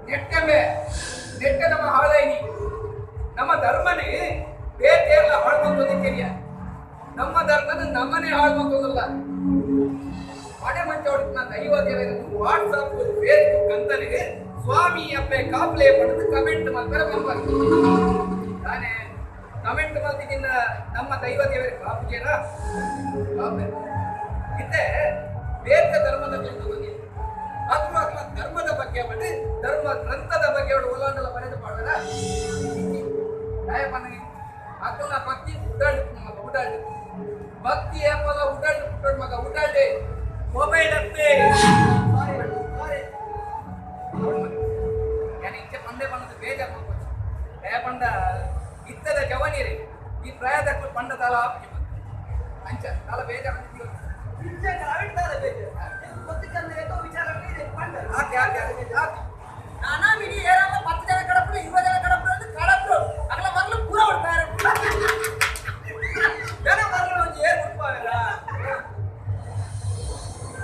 ನೆಟ್ಟಮೆ ನೆಟ್ಟ ನಮ್ಮ ಹಾಳಾಯಿನಿ ನಮ್ಮ ಧರ್ಮನೇ ಬೇಟೆಲ್ಲ ಹಾಳ್ಕೊಂಡೋದಿಕ್ಕೆರಿಯ ನಮ್ಮ ಧರ್ಮನ ನಮ್ಮನೆ ಹಾಳ್ಕೊಂಡೋದಲ್ಲ ಮನೆ ಮಂಚ ಹೊಡಿತ ನಾನು 50 ವಾಟ್ಸಾಪ್ ಫೇಸ್ಬುಕ್ ಅಂತಲೇ ಸ್ವಾಮಿ ಅಪ್ಪೆ ಕಾಪ್ಲೆ ಪಡೆದು ಕಮೆಂಟ್ ಮಾಡ್ತಾರೆ ಬಂಬಾರ್ದು ತಾನೇ ಕಮೆಂಟ್ ಮಾಡ್ತಿಗಿನ್ನ ನಮ್ಮ ದೈವ ದೇವರಿಗೆ ಕಾಪುಜೇನ ಇತ್ತೆ ಬೇರೆ ಧರ್ಮದ ಬಗ್ಗೆ ಅಥವಾ ಧರ್ಮದ ಬಗ್ಗೆ ಮತ್ತೆ ಧರ್ಮ ಗ್ರಂಥದ ಬಗ್ಗೆ ಅವಳು ಓಲಾಂಡಲ ಬರೆದು ಮಾಡೋಣ ದಯಪನ್ನಿ ಅಕ್ಕನ ಭಕ್ತಿ ಉಡಾಡಿ ಮಗ ಉಡಾಡಿ ಭಕ್ತಿ ಏಪಲ ಉಡಾಡಿ ಮಗ ಉಡಾಡಿ ಮೊಬೈಲ್ ಅತ್ತೆ ಯಾನೆ ಇಚ್ಚೆ ಪಂದೆ ಬಂದದ್ದು ಬೇಜಾರು ಮಾಡ್ಕೊಂಡು ದಯ ಪಂಡ ಇತ್ತದ ಜವನಿರಿ ಈ ಪ್ರಾಯದಕ್ಕೂ ಪಂಡ ತಲ ಆಪ್ತಿ ಅಂಚ ತಲ ಬೇಜಾರು ವಿಚಾರ ಆಕೆ